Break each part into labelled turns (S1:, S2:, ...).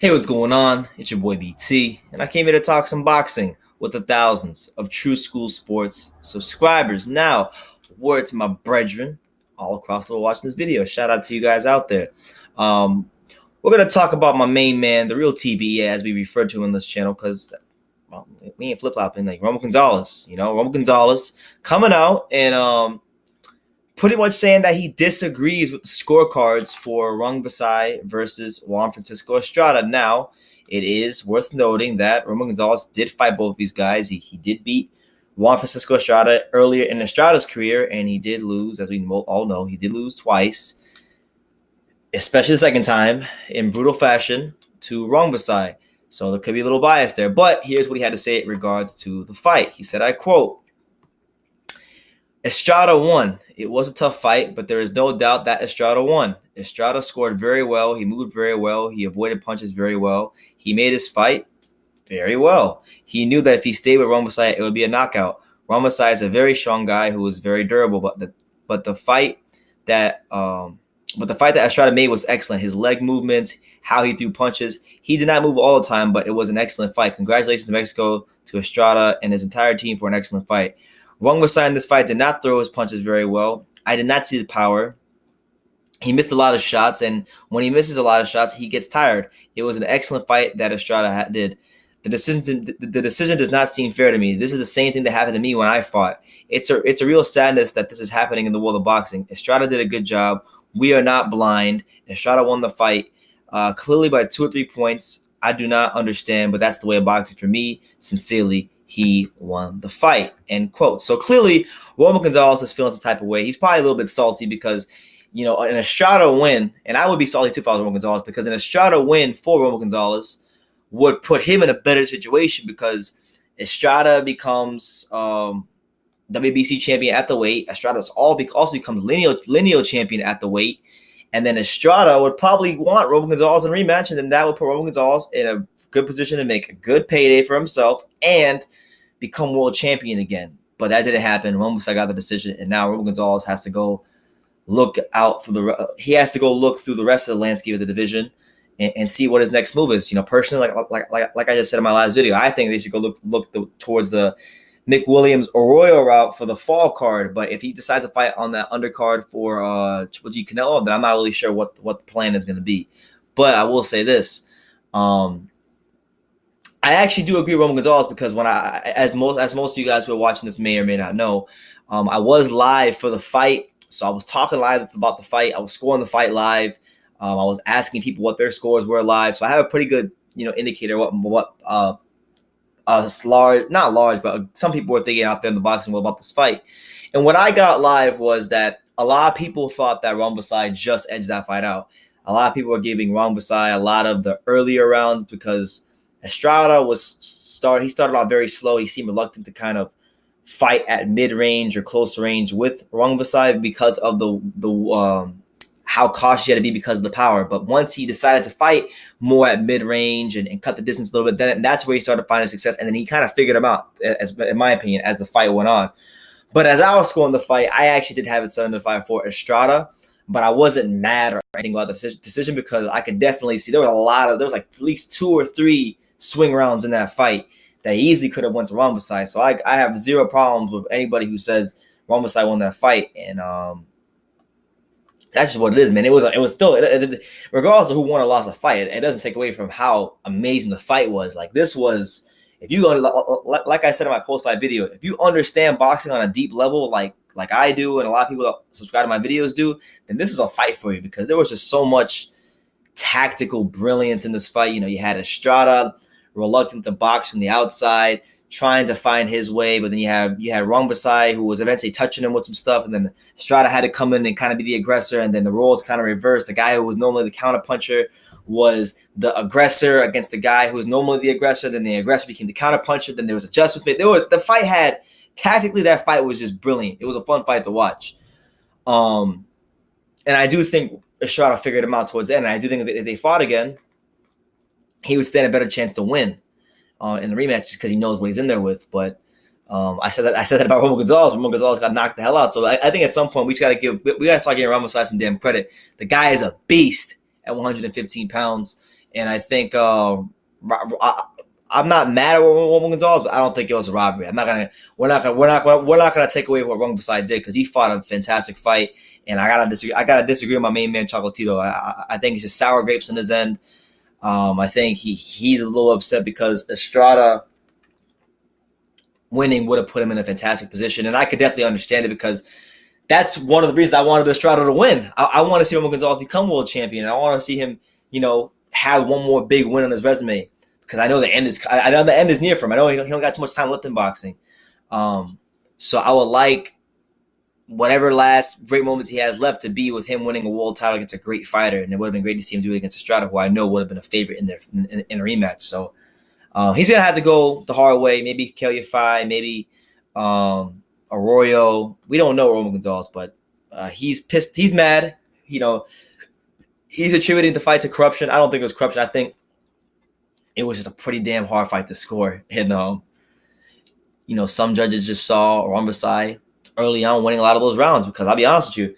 S1: Hey, what's going on? It's your boy BT, and I came here to talk some boxing with the thousands of True School Sports subscribers. Now, word to my brethren all across the world watching this video. Shout out to you guys out there. Um, we're going to talk about my main man, the real TBA, as we refer to him on this channel, because we ain't flip-flopping, like Roman Gonzalez. Roman Gonzalez coming out and pretty much saying that he disagrees with the scorecards for Rungviasi versus Juan Francisco Estrada. Now, it is worth noting that Roman Gonzalez did fight both of these guys. He did beat Juan Francisco Estrada earlier in Estrada's career, and he did lose, as we all know, he did lose twice, especially the second time, in brutal fashion to Rungviasi. So there could be a little bias there. But here's what he had to say in regards to the fight. He said, I quote, Estrada won. It was a tough fight, but there is no doubt that Estrada won. Estrada scored very well. He moved very well. He avoided punches very well. He made his fight very well. He knew that if he stayed with Rungviasi, it would be a knockout. Rungviasi is a very strong guy who is very durable, but the fight that Estrada made was excellent. His leg movements, how he threw punches. He did not move all the time, but it was an excellent fight. Congratulations to Mexico, to Estrada, and his entire team for an excellent fight. Rungviasi in this fight did not throw his punches very well. I did not see the power. He missed a lot of shots, and when he misses a lot of shots, he gets tired. It was an excellent fight that Estrada did. The decision does not seem fair to me. This is the same thing that happened to me when I fought. It's a real sadness that this is happening in the world of boxing. Estrada did a good job. We are not blind. Estrada won the fight clearly by 2 or 3 points. I do not understand, but that's the way of boxing for me. Sincerely, he won the fight, end quote. So clearly, Roman Gonzalez is feeling some type of way. He's probably a little bit salty because, an Estrada win, and I would be salty too if I was Roman Gonzalez, because an Estrada win for Roman Gonzalez would put him in a better situation because Estrada becomes WBC champion at the weight. Estrada also becomes lineal champion at the weight. And then Estrada would probably want Roman Gonzalez in rematch, and then that would put Roman Gonzalez in a good position to make a good payday for himself and become world champion again. But that didn't happen. Rungviasi got the decision, and now Roman Gonzalez has to go look through the rest of the landscape of the division and see what his next move is. Personally, like I just said in my last video, I think they should go look towards the Nick Williams Arroyo route for the fall card. But if he decides to fight on that undercard for Triple G Canelo, then I'm not really sure what the plan is going to be. But I will say this. I actually do agree with Roman Gonzalez because when as most of you guys who are watching this may or may not know, I was live for the fight. So I was talking live about the fight. I was scoring the fight live. I was asking people what their scores were live. So I have a pretty good, indicator what not large, but some people were thinking out there in the boxing world about this fight. And what I got live was that a lot of people thought that Rungviasi just edged that fight out. A lot of people were giving Rungviasi a lot of the earlier rounds because Estrada he started off very slow. He seemed reluctant to kind of fight at mid-range or close range with Rungviasi because of the how cautious he had to be because of the power. But once he decided to fight more at mid-range and cut the distance a little bit, then that's where he started finding success. And then he kind of figured him out, in my opinion, as the fight went on. But as I was scoring the fight, I actually did have it 7-5 for Estrada, but I wasn't mad or anything about the decision because I could definitely see there was like at least 2 or 3 swing rounds in that fight that he easily could have went to Rungviasi. So I have zero problems with anybody who says Rungviasi won that fight. And that's just what it is, man. It was still, regardless of who won or lost a fight, it doesn't take away from how amazing the fight was. Like this was, if you like I said in my post-fight video, if you understand boxing on a deep level, like I do, and a lot of people that subscribe to my videos do, then this was a fight for you because there was just so much tactical brilliance in this fight. You had Estrada reluctant to box from the outside, trying to find his way, but then you had Rungviasi who was eventually touching him with some stuff, and then Estrada had to come in and kind of be the aggressor, and then the roles kind of reversed. The guy who was normally the counterpuncher was the aggressor against the guy who was normally the aggressor, then the aggressor became the counterpuncher, then there was adjustments made. Tactically, that fight was just brilliant. It was a fun fight to watch. And I do think Estrada figured him out towards the end, and I do think that if they fought again, he would stand a better chance to win in the rematch just because he knows what he's in there with. But I said that about Roman Gonzalez. Roman Gonzalez got knocked the hell out. So I think at some point we got to start giving Rungviasi some damn credit. The guy is a beast at 115 pounds. And I think I'm not mad at Roman Gonzalez, but I don't think it was a robbery. We're not gonna take away what Rungviasi did because he fought a fantastic fight. And I gotta disagree with my main man Chocolatito. I think it's just sour grapes in his end. I think he's a little upset because Estrada winning would have put him in a fantastic position, and I could definitely understand it because that's one of the reasons I wanted Estrada to win. I want to see Roman Gonzalez become world champion. I want to see him, have one more big win on his resume because I know the end is near for him. I know he don't got too much time left in boxing. So I would like whatever last great moments he has left to be with him winning a world title against a great fighter, and it would have been great to see him do it against Estrada, who I know would have been a favorite in a rematch. So he's gonna have to go the hard way. Maybe Kaliafai, maybe Arroyo. We don't know Roman Gonzalez, but he's pissed. He's mad. He's attributing the fight to corruption. I don't think it was corruption. I think it was just a pretty damn hard fight to score. And some judges just saw Rungviasi early on winning a lot of those rounds because I'll be honest with you,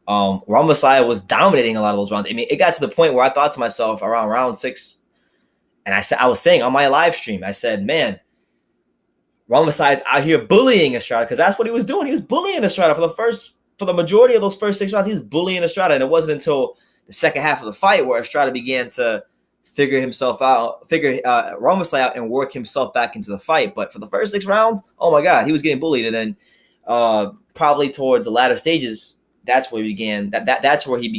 S1: Rungviasi was dominating a lot of those rounds. I mean, it got to the point where I thought to myself around round 6, and I was saying on my live stream, I said, man, Rungviasi is out here bullying Estrada because that's what he was doing. He was bullying Estrada for the majority of those first 6 rounds. He was bullying Estrada, and it wasn't until the second half of the fight where Estrada began to figure Rungviasi out and work himself back into the fight. But for the first 6 rounds, oh my God, he was getting bullied, and then probably towards the latter stages, that's where he began. That's where he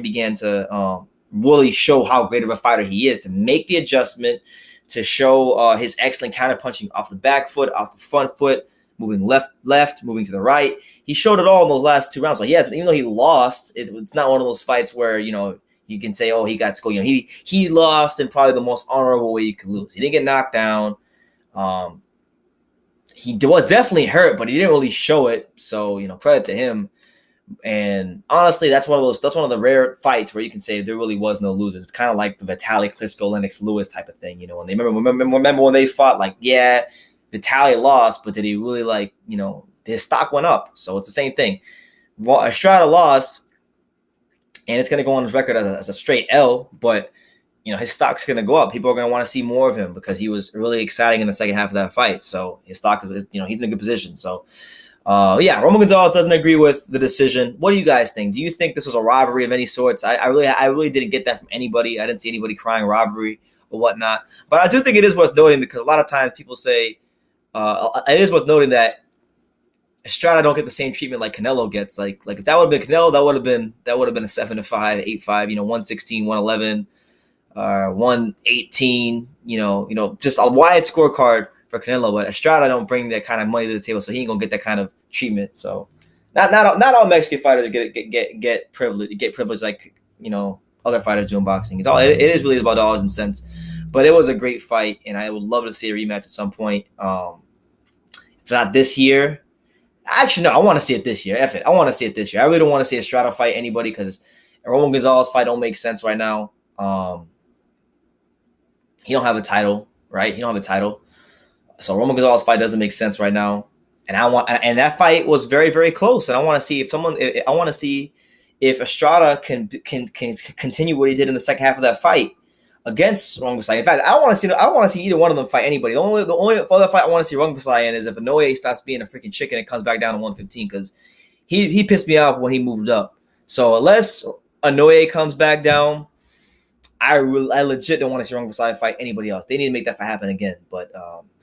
S1: began to really show how great of a fighter he is, to make the adjustment, to show his excellent counter punching off the back foot, off the front foot, moving left, moving to the right. He showed it all in those last 2 rounds. So yes, even though he lost, it's not one of those fights where you can say, oh, he got scored. He lost in probably the most honorable way you could lose. He didn't get knocked down. He was definitely hurt, but he didn't really show it. So credit to him. And honestly, that's one of the rare fights where you can say there really was no losers. It's kind of like the Vitaly Klitschko, Lennox Lewis type of thing. When they remember when they fought, like, yeah, Vitaly lost, but did he really his stock went up? So it's the same thing. Well, Estrada lost, and it's going to go on his record as a straight L, but his stock's going to go up. People are going to want to see more of him because he was really exciting in the second half of that fight. So his stock is, he's in a good position. So. Roman Gonzalez doesn't agree with the decision. What do you guys think? Do you think this was a robbery of any sorts? I really didn't get that from anybody. I didn't see anybody crying robbery or whatnot. But I do think it is worth noting because a lot of times people say it is worth noting that Estrada don't get the same treatment like Canelo gets. Like if that would have been Canelo, that would have been a 7-5, 8-5, 116, 111, 118. Just a wide scorecard for Canelo, but Estrada don't bring that kind of money to the table, so he ain't gonna get that kind of treatment. So, not all Mexican fighters get privilege like other fighters do in boxing. It is really about dollars and cents. But it was a great fight, and I would love to see a rematch at some point. If not this year, actually no, I want to see it this year. F it, I want to see it this year. I really don't want to see Estrada fight anybody because a Roman Gonzalez fight don't make sense right now. He don't have a title, right? He don't have a title. So Roman Gonzalez fight doesn't make sense right now, and that fight was very, very close. And I want to see if Estrada can continue what he did in the second half of that fight against Rungviasi. In fact, I don't want to see either one of them fight anybody. The only other fight I want to see Rungviasi in is if Inoue stops being a freaking chicken and comes back down to 115 because he pissed me off when he moved up. So unless Inoue comes back down, I legit don't want to see Rungviasi fight anybody else. They need to make that fight happen again. But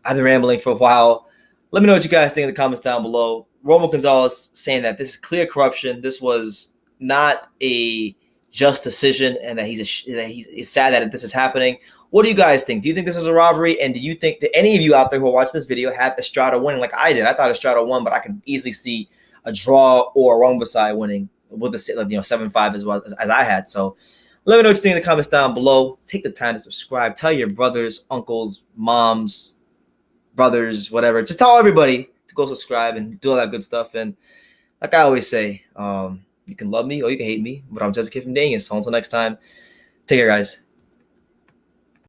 S1: I've been rambling for a while. Let me know what you guys think in the comments down below. Roman Gonzalez saying that this is clear corruption. This was not a just decision, and that he's sad that this is happening. What do you guys think? Do you think this is a robbery? And do you think that any of you out there who are watching this video have Estrada winning like I did? I thought Estrada won, but I could easily see a draw or Rungviasi winning with a 7-5 as well as I had. So let me know what you think in the comments down below. Take the time to subscribe. Tell your brothers, uncles, moms, brothers, whatever. Just tell everybody to go subscribe and do all that good stuff. And like I always say, you can love me or you can hate me, but I'm just a kid from Daniel. So until next time, take care, guys.